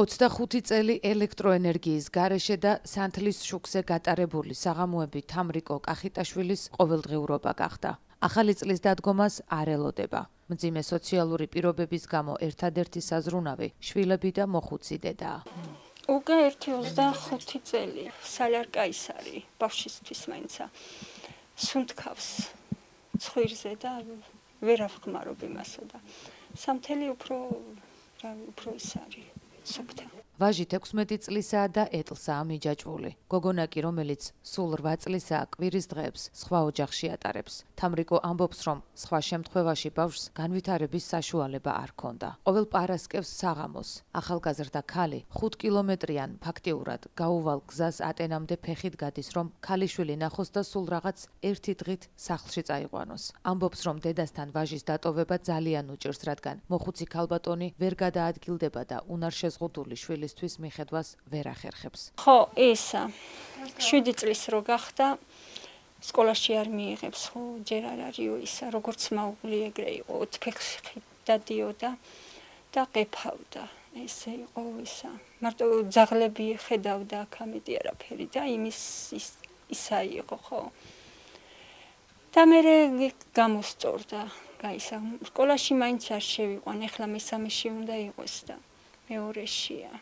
25 წელი ელექტროენერგიის გარეშე და სანთლის შუქზე გატარებული საღამოები თამრიკო კახიტაშვილის ყოველდღიურობა გახდა. ახალი წლის დადგომას არ ელოდება. მძიმე სოციალური პირობების გამო ერთადერთი საზრუნავი შვილები და მოხუცი დედაა. უკვე 25 წელი სალარკაისარი ბავშვისთვის მაინცა სუნთქავს ცხვირზე და ვერ ავხმარობ იმასო და სამთელი უფრო ის არის სუფთა. ვაჟი 16 წლისაა და ეტლსაა მიჯაჭვული. გოგონა კი, რომელიც სულ 8 წლისაა, კვირის დღეებს სხვა ოჯახში ატარებს. თამრიკო ამბობს, რომ სხვა შემთხვევაში ბავშვს განვითარების საშუალება არ ჰქონდა. ყოველ პარასკევს საღამოს ახალგაზრდა ქალი 5 კილომეტრიან ფაქტიურად გაუვალ გზას ატენამდე ფეხით გადის, რომ ქალიშვილი ნახოს და სულ რაღაც ერთი დღით სახლში წაიყვანოს. ამბობს, რომ დედასთან ვაჟის დატოვება ძალიან უჭირს, რადგან მოხუცი ქალბატონი ვერ გადაადგილდება და უნარ შეზღუდული შვილისთვის მიხედვას ვერ ახერხებს. ხო, ისა 7 წლის რო გახდა, სკოლაში არ მიიღებს, ხო, ჯერ არ არისო ისა, როგორც მაუგლი ეგრე იყო, ფეხში დადიოდა და ყეფავდა. ესე იყო ისა. მარტო ძაღლები ხედავდა, ამიტი არაფერი და იმის ისა იყო, ხო. და მე გამოსწორდა, გაისა. სკოლაში მაინც არ შევიყვან, ეხლა მესამეში უნდა იყოს და მეორეშია.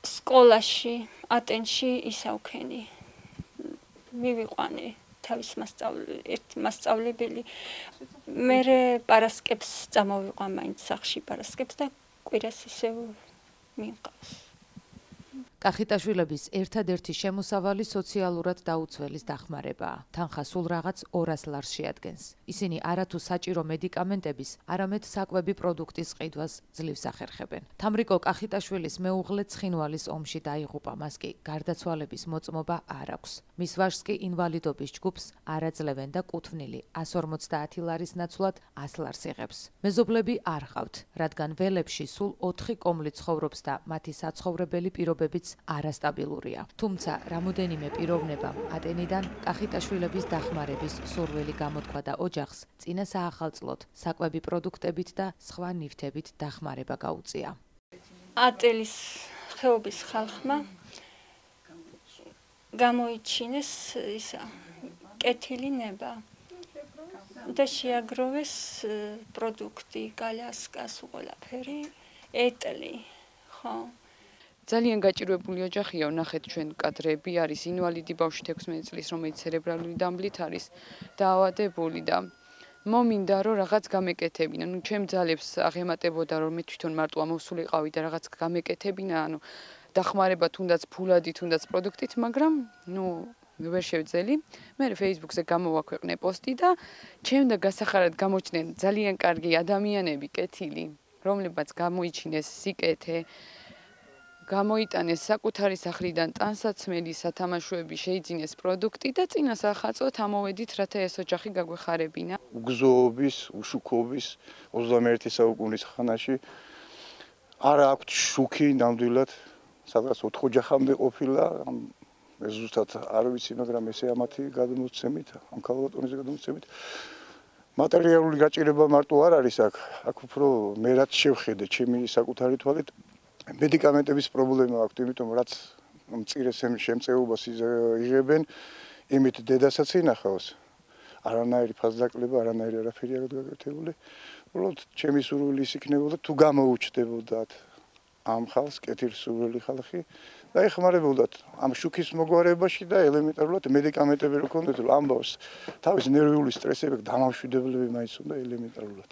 სკოლაში, ატენში ისავქენი. მივიყვანე თავის მასწავლებელი. მე პარასკევს წამოვიყვან მაინც სახლში პარასკევს და კვირას ისევ მიყავს. კახიტაშვილების ერთადერთი შემოსავალი სოციალურად დაუცველის დახმარებაა. თანხა სულ რაღაც 200 ლარს შეადგენს. ისინი არათუ საჭირო მედიკამენტების, არამედ საკვები პროდუქტის ყიდვას ძლივს ახერხებენ. თამრიკო კახიტაშვილის მეუღლე ცხინვალის ომში დაიღუპა, მას კი გარდაცვალების მოწმობა არ აქვს. მის ვაჟს კი ინვალიდობის ჯგუფს არ აძლევენ და კუთვნილი 150 ლარის ნაცვლად 100 ლარს იღებს. მეზობლები არ ჰყავთ, რადგან ველებში სულ 4 კომლი ცხოვრობს და მათი საცხოვრებელი პირობებიც არასტაბილურია. თუმცა რამოდენიმე პიროვნებამ ატენიდან კახიტაშვილების დახმარების სურვილი გამოთქვა და ოჯახს წინა საახალწლოდ საკვები პროდუქტებით და სხვა ნივთებით დახმარება გაუწია. ატელის ხეობის ხალხმა გამოიჩინეს ისა კეთილი ნება და შეაგროვეს პროდუქტი, კალიასკას ყველაფერი, ეტლი, ხო. ძალიან გაჭირვებული ოჯახია, ვნახეთ ჩვენ კადრები, არის ინვალიდი ბავშვი 16 წლის, რომელიც ცერებრალური დამბლით არის დაავადებული და მომინდა რომ რაღაც გამეკეთებინა. ნუ ჩემ ძალებს აღემატებოდა რომ მე თვითონ მარტო ამოსულიყავი და რაღაც გამეკეთებინა, ანუ დახმარება თუნდაც ფულადი, თუნდაც პროდუქტით, მაგრამ ნუ ვერ შევძელი. მე Facebook-ზე გამოვაქვეყნე პოსტი და ჩემ და გასახარად გამოჩნდნენ ძალიან კარგი ადამიანები, კეთილი, რომლებაც გამოიჩინეს სიკეთე, გამოიტანეს საკუთარი სახლიდან ტანსაცმელი, სათამაშოები, შეიძინეს პროდუქტი და წინა სახალწლოდ ამოვედით, რათა ეს ოჯახი გაგვეხარებინა. უგზოობის, უშუქობის 21 საუკუნის ხანაში არ აქვთ შუქი ნამდვილად, სადღაც 4 ოჯახამდე ყოფილა, ეს ზუსტად არ ვიცი, მაგრამ ესე ამათი გადმოცემით, ამ ქალბატონის გადმოცემით. მატერიალური გაჭირება მარტო არ არის აქ უფრო მე რაც შევხედე ჩემი საკუთარი თვალით მედიკამენტების პრობლემა აქვს, იმიტომ რაც მწირე შემწეობას იღებენ, იმით დედასაც ინახავს. არანაირი ფასდაკლება, არანაირი არაფერი არ გაკეთებული. უბრალოდ ჩემი სურვილი ის იქნებოდა თუ გამოუჩნდებოდათ ამ ხალხს, კეთილსურვილი ხალხი და ეხმარებოდათ ამ შუქის მოგვარებაში და ელემენტარულად მედიკამენტები რო ქონდეთ, რომ ამბავს თავის ნერვიული სტრესები, დამამშვიდებლები მაინც უნდა ელემენტარულად.